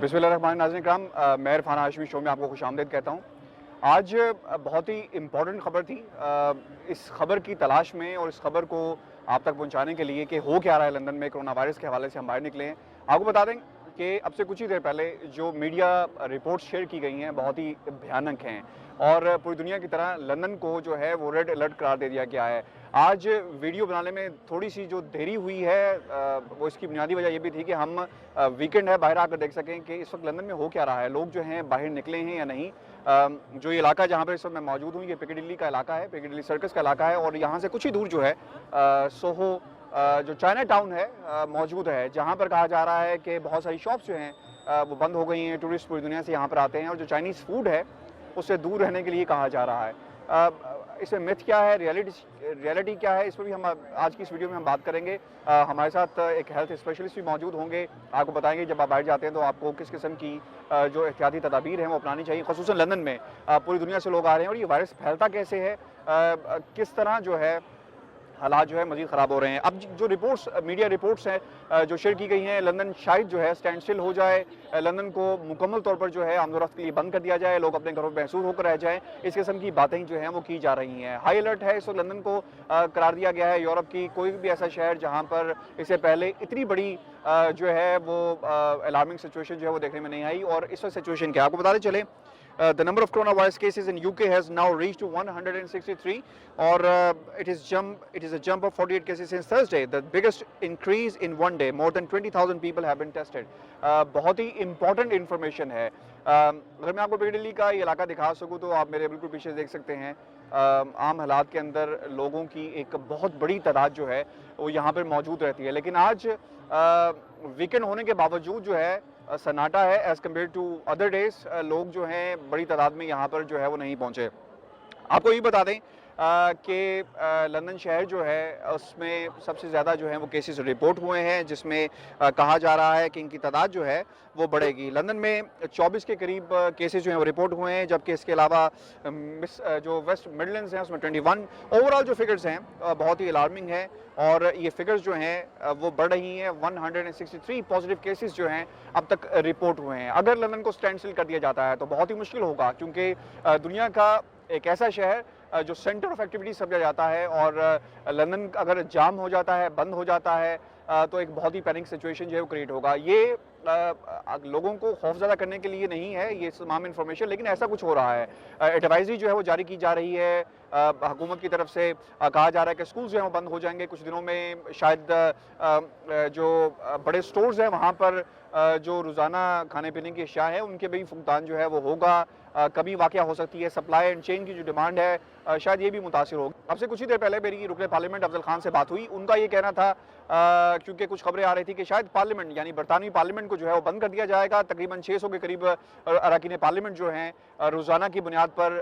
बिस्मिल्लाहिर्रहमानिर्रहीम नाज़रीन इकराम, मैं इरफान हाशमी शो में आपको खुशामदीद कहता हूँ। आज बहुत ही इम्पोर्टेंट ख़बर थी। इस खबर की तलाश में और इस खबर को आप तक पहुँचाने के लिए कि हो क्या रहा है लंदन में कोरोना वायरस के हवाले से हम बाहर निकले हैं। आपको बता दें कि अब से कुछ ही देर पहले जो मीडिया रिपोर्ट्स शेयर की गई हैं बहुत ही भयानक हैं और पूरी दुनिया की तरह लंदन को जो है वो रेड अलर्ट करार दे दिया गया है। आज वीडियो बनाने में थोड़ी सी जो देरी हुई है वो इसकी बुनियादी वजह ये भी थी कि हम वीकेंड है, बाहर आकर देख सकें कि इस वक्त लंदन में हो क्या रहा है, लोग जो हैं बाहर निकले हैं या नहीं। जो ये इलाका जहाँ पर इस वक्त मैं मौजूद हूँ ये पिccadilly का इलाका है, पिccadilly सर्कस का इलाका है और यहाँ से कुछ ही दूर जो है सोहो जो चाइना टाउन है मौजूद है, जहाँ पर कहा जा रहा है कि बहुत सारी शॉप्स जो हैं वो बंद हो गई हैं। टूरिस्ट पूरी दुनिया से यहाँ पर आते हैं और जो चाइनीज़ फूड है उससे दूर रहने के लिए कहा जा रहा है। इसमें मिथ क्या है, रियलिटी क्या है, इस पर भी हम आज की इस वीडियो में हम बात करेंगे। हमारे साथ एक हेल्थ स्पेशलिस्ट भी मौजूद होंगे, आपको बताएंगे जब आप बाहर जाते हैं तो आपको किस किस्म की जो एहतियाती तदाबीर हैं वो अपनानी चाहिए। ख़ुसूसन लंदन में पूरी दुनिया से लोग आ रहे हैं और ये वायरस फैलता कैसे है, किस तरह जो है हालात जो है मज़ीद ख़राब हो रहे हैं। अब जो रिपोर्ट्स मीडिया रिपोर्ट्स हैं जो शेयर की गई हैं, लंदन शायद जो है स्टैंड स्टिल हो जाए, लंदन को मुकम्मल तौर पर जो है आमदोरफ्त के लिए बंद कर दिया जाए, लोग अपने घरों में महसूस होकर रह जाएँ, इस किस्म की बातें जो हैं वो की जा रही हैं। हाई अलर्ट है इस वक्त लंदन को करार दिया गया है। यूरोप की कोई भी ऐसा शहर जहाँ पर इससे पहले इतनी बड़ी जो है वो अलार्मिंग सिचुएशन जो है वो देखने में नहीं आई। और इस वक्त सिचुएशन क्या है आपको बताते चले। The number of coronavirus cases in UK has now reached to 163 or it is a jump of 48 cases since Thursday, the biggest increase in one day. More than 20,000 people have been tested. बहुत ही important information है। अगर मैं आपको पिccadilly का ये इलाका दिखा सकूँ तो आप मेरे बिल्कुल पीछे देख सकते हैं। आम हालात के अंदर लोगों की एक बहुत बड़ी तादाद जो है वो यहाँ पर मौजूद रहती है, लेकिन आज वीकेंड होने के बावजूद जो है सन्नाटा है as compare to other days. लोग जो हैं बड़ी तादाद में यहाँ पर जो है वो नहीं पहुँचे। आपको ये बता दें कि लंदन शहर जो है उसमें सबसे ज़्यादा जो है वो केसेस रिपोर्ट हुए हैं, जिसमें कहा जा रहा है कि इनकी तादाद जो है वो बढ़ेगी। लंदन में 24 के करीब केसेस जो हैं वो रिपोर्ट हुए हैं, जबकि इसके अलावा जो वेस्ट मिडलैंड्स हैं उसमें 21। ओवरऑल जो फिगर्स हैं बहुत ही अलार्मिंग है और ये फिगर्स जो हैं वो बढ़ रही हैं। 163 पॉजिटिव केसेस जो हैं अब तक रिपोर्ट हुए हैं। अगर लंदन को स्टैंड स्टिल कर दिया जाता है तो बहुत ही मुश्किल होगा, क्योंकि दुनिया का एक ऐसा शहर जो सेंटर ऑफ एक्टिविटी समझा जाता है और लंदन अगर जाम हो जाता है, बंद हो जाता है तो एक बहुत ही पैनिक सिचुएशन जो है वो क्रिएट होगा। ये लोगों को खौफज़दा करने के लिए नहीं है ये तमाम इन्फॉर्मेशन, लेकिन ऐसा कुछ हो रहा है। एडवाइजरी जो है वो जारी की जा रही है हुकूमत की तरफ से। कहा जा रहा है कि स्कूल जो है वो बंद हो जाएंगे कुछ दिनों में। शायद जो बड़े स्टोर्स हैं वहाँ पर जो रोज़ाना खाने पीने की अशिया है उनके भी फुकदान जो है वो होगा। कभी वाक़या हो सकती है सप्लाई एंड चेन की जो डिमांड है शायद ये भी मुतासिर होगी। अब से कुछ ही देर पहले मेरी रुकन पार्लियामेंट अफजल खान से बात हुई। उनका ये कहना था क्योंकि कुछ खबरें आ रही थी कि शायद पार्लियामेंट यानी बरतानवी पार्लियामेंट को जो है वो बंद कर दिया जाएगा। तकरीबन 600 के करीब अरकान पार्लियामेंट जो हैं रोज़ाना की बुनियाद पर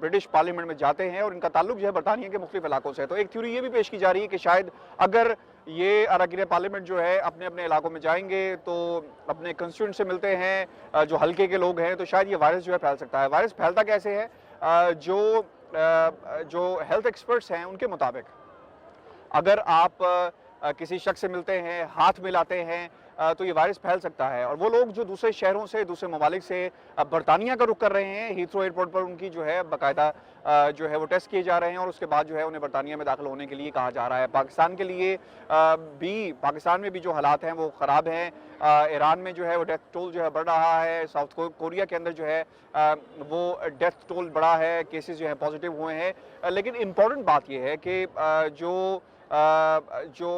ब्रिटिश पार्लियामेंट में जाते हैं और इनका ताल्लुक जो है बरतानिया के मुख्तलिफ इलाकों से है। तो एक थ्योरी ये भी पेश की जा रही है कि शायद अगर ये अरकान पार्लियामेंट जो है अपने अपने इलाकों में जाएंगे तो अपने कंस्टिट्यूएंट से मिलते हैं जो हल्के के लोग हैं, तो शायद ये वायरस जो है फैल सकता है। वायरस फैलता कैसे है? जो हेल्थ एक्सपर्ट्स हैं उनके मुताबिक अगर आप किसी शख्स से मिलते हैं, हाथ मिलाते हैं तो ये वायरस फैल सकता है। और वो लोग जो दूसरे शहरों से, दूसरे ममालिक से बरतानिया का रुख कर रहे हैं, हीथ्रो एयरपोर्ट पर उनकी जो है बाकायदा जो है वो टेस्ट किए जा रहे हैं और उसके बाद जो है उन्हें बरतानिया में दाखिल होने के लिए कहा जा रहा है। पाकिस्तान के लिए पाकिस्तान में भी जो हालात हैं वो ख़राब हैं। ईरान में जो है वो डेथ टोल जो है बढ़ रहा है। साउथ कोरिया के अंदर जो है वो डेथ टोल बढ़ा है, केसेस जो है पॉजिटिव हुए हैं। लेकिन इम्पॉर्टेंट बात यह है कि जो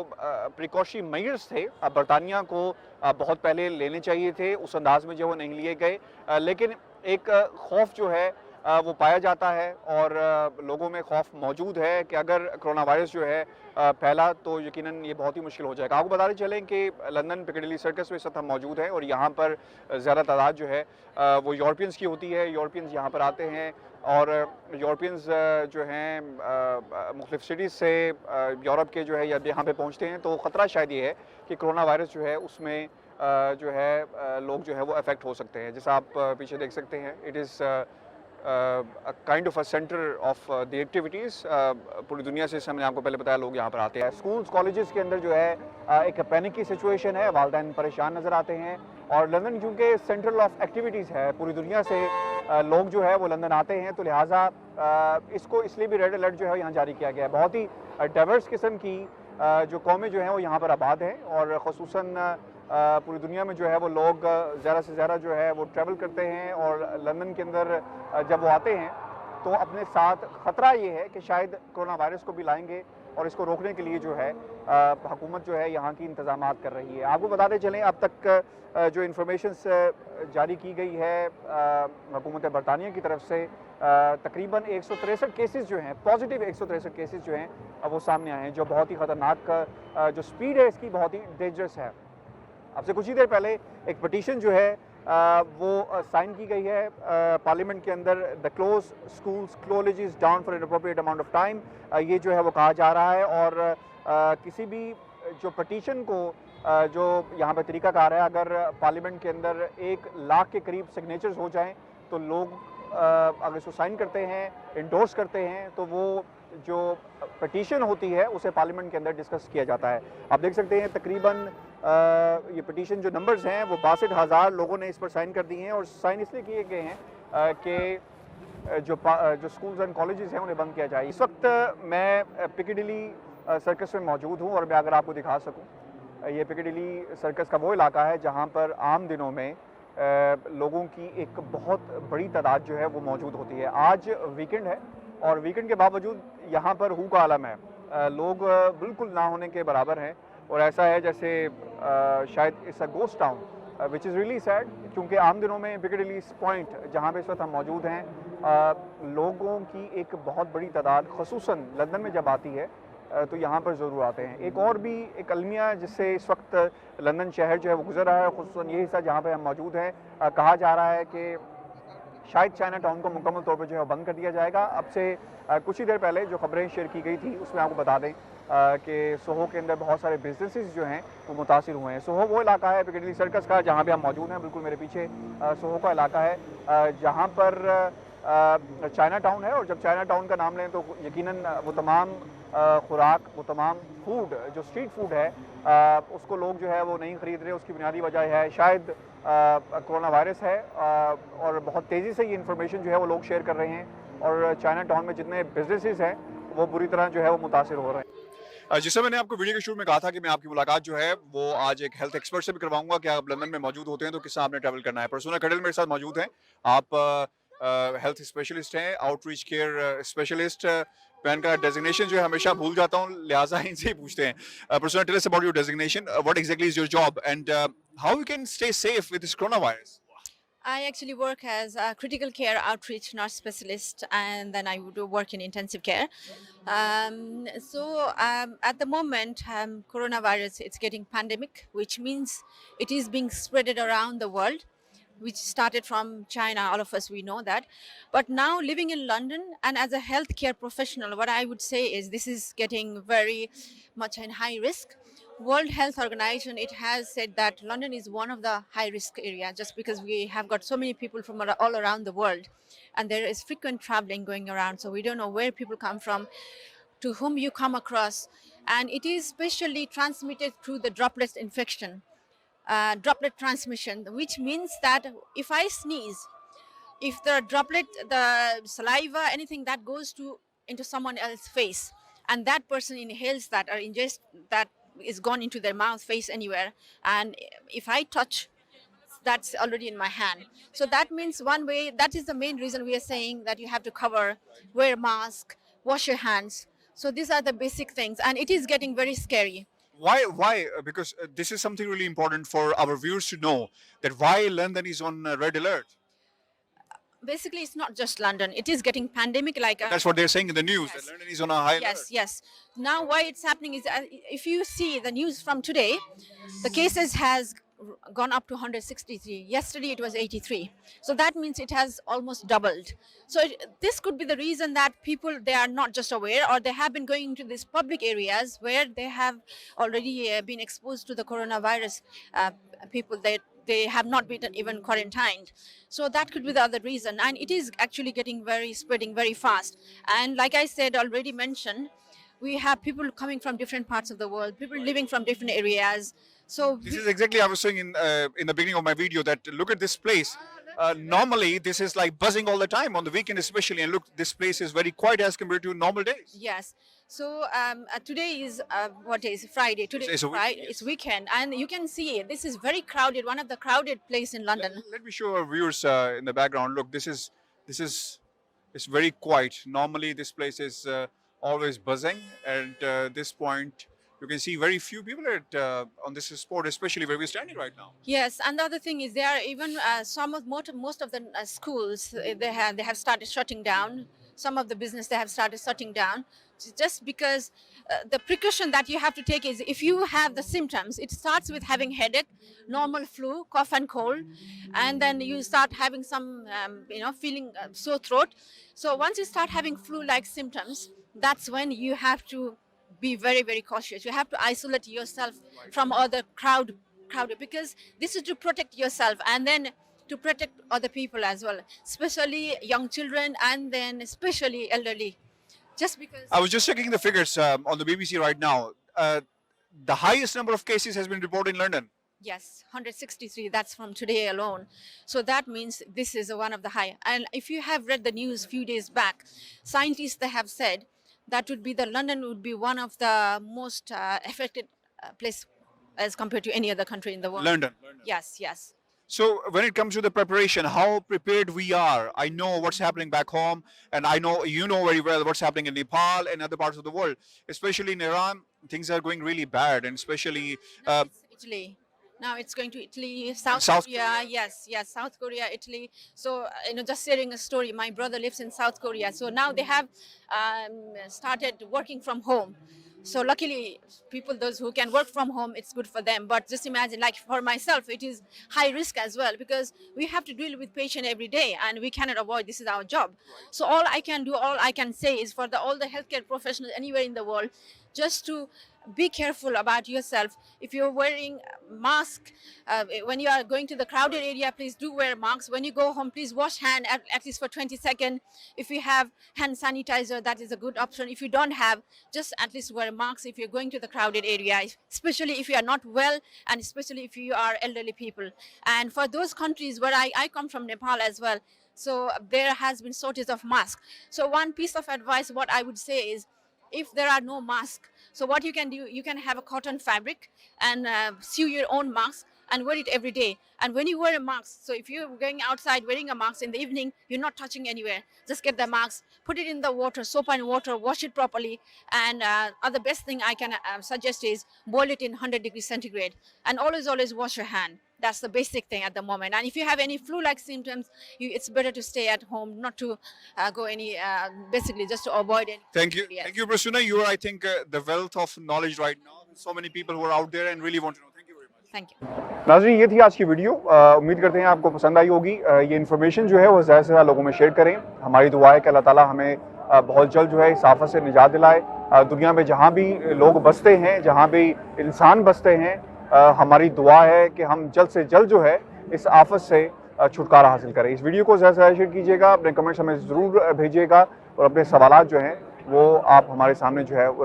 प्रिकॉशनरी मेजर्स थे बरतानिया को बहुत पहले लेने चाहिए थे, उस अंदाज में जो वो नहीं लिए गए। लेकिन एक खौफ जो है वो पाया जाता है और लोगों में खौफ मौजूद है कि अगर कोरोना वायरस जो है फैला तो यकीनन ये बहुत ही मुश्किल हो जाएगा। आपको बताते चलें कि लंदन पिccadilly सर्कस में इस वक्त हम मौजूद हैं और यहाँ पर ज़्यादा तादाद जो है वो यूरोपियंस की होती है। यूरोपियंस यहाँ पर आते हैं और यूरोपियंस जो हैं मुख्तलिफ सिटीज़ से यूरोप के जो है यहाँ पे पहुँचते हैं, तो ख़तरा शायद ये है कि कोरोना वायरस जो है उसमें जो है लोग जो है वो अफेक्ट हो सकते हैं। जैसा आप पीछे देख सकते हैं, it is kind of a centre of the activities. पूरी दुनिया से, मैंने आपको पहले बताया, लोग यहाँ पर आते हैं। स्कूल्स कॉलेजेस के अंदर जो है एक पैनिक की सिचुएशन है, वालिदैन परेशान नज़र आते हैं। और लंदन क्योंकि सेंट्रल ऑफ एक्टिविटीज़ है, पूरी दुनिया से लोग जो है वो लंदन आते हैं, तो लिहाजा इसको इसलिए भी रेड अलर्ट जो है यहाँ जारी किया गया है। बहुत ही डाइवर्स किस्म की जो कौमें जो हैं वो यहाँ पर आबाद हैं, और ख़ुसूसन पूरी दुनिया में जो है वो लोग ज़्यादा से ज़्यादा जो है वो ट्रैवल करते हैं। और लंदन के अंदर जब वो आते हैं तो अपने साथ ख़तरा ये है कि शायद कोरोना वायरस को भी लाएंगे, और इसको रोकने के लिए जो है हुकूमत जो है यहाँ की इंतज़ामात कर रही है। आपको बताते चलें, अब तक जो इन्फॉर्मेशन जारी की गई है हुकूमत बरतानिया की तरफ से, तकरीबन 163 केसेस जो हैं, पॉजिटिव 163 केसेस जो हैं अब वो सामने आए हैं, जो बहुत ही ख़तरनाक जो स्पीड है इसकी बहुत ही डेंजरस है। अब से कुछ ही देर पहले एक पटिशन जो है वो साइन की गई है पार्लियामेंट के अंदर, the close schools colleges down for an appropriate amount of time, ये जो है वो कहा जा रहा है। और किसी भी जो पटिशन को जो यहाँ पर तरीकाकार है, अगर पार्लियामेंट के अंदर 1 लाख के करीब सिग्नेचर्स हो जाएं तो लोग अगर इसको साइन करते हैं, इंडोर्स करते हैं, तो वो जो पटिशन होती है उसे पार्लियामेंट के अंदर डिस्कस किया जाता है। आप देख सकते हैं तकरीबन ये पटिशन जो नंबर्स हैं वो 62,000 लोगों ने इस पर साइन कर दिए हैं। और साइन इसलिए किए गए हैं कि जो स्कूल्स एंड कॉलेजेस हैं उन्हें बंद किया जाए। इस वक्त मैं पिकेडिली सर्कस में मौजूद हूँ, और मैं अगर आपको दिखा सकूँ, ये पिकेडिली सर्कस का वो इलाका है जहाँ पर आम दिनों में लोगों की एक बहुत बड़ी तादाद जो है वो मौजूद होती है। आज वीकेंड है, और वीकेंड के बावजूद यहाँ पर हू का आलम है, लोग बिल्कुल ना होने के बराबर हैं। और ऐसा है जैसे शायद it's a ghost town, which is really sad, क्योंकि आम दिनों में पिकेडिली पॉइंट जहाँ पे इस वक्त हम मौजूद हैं, लोगों की एक बहुत बड़ी तादाद ख़ुसूसन लंदन में जब आती है तो यहाँ पर ज़रूर आते हैं। एक और भी एक अलमिया जिससे इस वक्त लंदन शहर जो है वो गुजर रहा है, ख़ुसूसन ये हिस्सा जहाँ पर हम मौजूद हैं, कहा जा रहा है कि शायद चाइना टाउन को मुकम्मल तौर पर जो है बंद कर दिया जाएगा। अब से कुछ ही देर पहले जो खबरें शेयर की गई थी उसमें आपको बता दें कि सोहो के अंदर बहुत सारे बिजनेसेस जो हैं वो मुतासिर हुए हैं। सोहो वो इलाका है पिकेडिली सर्कस का जहाँ पे हम मौजूद हैं, बिल्कुल मेरे पीछे सोहो का इलाका है जहाँ पर चाइना टाउन है। और जब चाइना टाउन का नाम लें तो यकीनन वो तमाम खुराक, वो तमाम फूड जो स्ट्रीट फूड है उसको लोग जो है वो नहीं ख़रीद रहे। उसकी बुनियादी वजह है शायद कोरोना वायरस है, और बहुत तेज़ी से ये इन्फॉर्मेशन जो है वो लोग शेयर कर रहे हैं, और चाइना टाउन में जितने बिजनेसेस हैं वो बुरी तरह जो है वो मुतासिर हो रहे हैं। जैसे मैंने आपको वीडियो के शुरू में कहा था कि मैं आपकी मुलाकात जो है वो आज एक हेल्थ एक्सपर्ट से भी करवाऊंगा कि आप लंदन में मौजूद होते हैं तो किस आपने ट्रैवल करना है। परसूना खडल मेरे साथ मौजूद हैं, आप हेल्थ स्पेशलिस्ट हैं, आउटरीच केयर स्पेशलिस्ट। मैं इनका डेजिग्नेशन जो है हमेशा भूल जाता हूँ, लिहाजा इनसे ही पूछते हैं। Parsuna, tell us about your designation, what exactly is your job and how you can stay safe with this corona virus? I actually work as a critical care outreach nurse specialist, and then I would work in intensive care. At the moment, coronavirus, it's getting pandemic, which means it is being spreaded around the world, which started from China. All of us, we know that. But now living in London and as a healthcare professional, what I would say is this is getting very much in high risk. World Health Organization, it has said that London is one of the high risk area just because we have got so many people from all around the world, and there is frequent traveling going around, so we don't know where people come from, to whom you come across, and it is specially transmitted through the droplet infection, droplet transmission, which means that if I sneeze, if the droplet, the saliva, anything that goes to into someone else's face, and that person inhales that or ingests that, is gone into their mouth, face, anywhere, and if I touch, that's already in my hand. So that means one way, that is the main reason we are saying that you have to cover, wear mask, wash your hands. So these are the basic things, and it is getting very scary. Why? Because this is something really important for our viewers to know, that why London is on red alert. Basically, it's not just London, it is getting pandemic like That's what they're saying in the news. Yes. That London is on a high alert. Yes. Now why it's happening is, if you see the news from today, the cases has gone up to 163. Yesterday it was 83. So that means it has almost doubled. So this could be the reason that people, they are not just aware, or they have been going to these public areas where they have already been exposed to the coronavirus. People, they have not been even quarantined. So that could be the other reason. And it is actually spreading very fast. And like I said, already mentioned, we have people coming from different parts of the world, people living from different areas. So This is exactly I was saying in the beginning of my video that look at this place. Normally, this is like buzzing all the time on the weekend, especially. And look, this place is very quiet as compared to normal days. yes. So today is what day is it? Friday. Today It's is a week- Friday. yes. It's weekend, and you can see this is very crowded. One of the crowded place in London. Let me show our viewers in the background. Look, this is it's very quiet. Normally, this place is always buzzing, and this point you can see very few people at on this spot, especially where we're standing right now. Yes, and the other thing is there are even most of the schools they have started shutting down. Some of the business they have started shutting down just because the precaution that you have to take is if you have the symptoms, it starts with having headache, normal flu, cough and cold, and then you start having some feeling sore throat. So once you start having flu-like symptoms, that's when you have to be very cautious. You have to isolate yourself from other crowded because this is to protect yourself and then to protect other people as well, especially young children and then especially elderly. Just because I was just checking the figures on the BBC right now. The highest number of cases has been reported in London. yes, 163, that's from today alone. So that means this is one of the high. And if you have read the news few days back, scientists they have said that would be the London would be one of the most affected place as compared to any other country in the world. London. Yes. So when it comes to the preparation, how prepared we are? I know what's happening back home, and I know you know very well what's happening in Nepal and other parts of the world. Especially in Iran, things are going really bad, and especially It's Italy. Now it's going to Italy, South Korea. Yes, South Korea, Italy. So just sharing a story. My brother lives in South Korea, so now they have started working from home. So luckily, people those who can work from home, it's good for them. But just imagine, like for myself, it is high risk as well because we have to deal with patient every day, and we cannot avoid. This is our job. So all I can do, all I can say is for all the healthcare professionals anywhere in the world, just to be careful about yourself. If you're wearing mask when you are going to the crowded area, please do wear masks. When you go home, please wash hand at least for 20 seconds. If you have hand sanitizer, that is a good option. If you don't have, just at least wear masks if you're going to the crowded area, especially if you are not well and especially if you are elderly people. And for those countries where I come from, Nepal as well, so there has been shortage of masks. So one piece of advice what I would say is, if there are no masks, so what you can do, you can have a cotton fabric and sew your own mask and wear it every day. And when you wear a mask, so if you're going outside wearing a mask in the evening, you're not touching anywhere. Just get the mask, put it in the water, soap and water, wash it properly. And other best thing I can suggest is boil it in 100 degrees centigrade. And always wash your hand. That's the basic thing at the moment. And if you have any flu-like symptoms, it's better to stay at home, not to go any, basically just to avoid any. thank you, Yes. thank you, Prasunna. You are, I think, the wealth of knowledge right now. So many people who are out there and really want to know. Thank you very much. Thank you. नाज़रीन, ये थी आज की video. उम्मीद करते हैं आपको पसंद आई होगी। ये इन्फॉर्मेशन जो है वो ज़्यादा से ज़्यादा लोगों में शेयर करें। हमारी दुआ है कि अल्लाह ताला हमें बहुत जल्द जो है इस आफत से निजात दिलाए। दुनिया में जहाँ भी लोग बसते हैं, जहाँ भी इंसान बसते हैं, हमारी दुआ है कि हम जल्द से जल्द जो है इस आफत से छुटकारा हासिल करें। इस वीडियो को ज़्यादा से ज़्यादा शेयर कीजिएगा, अपने कमेंट्स हमें ज़रूर भेजिएगा और अपने सवालात जो हैं वो आप हमारे सामने जो है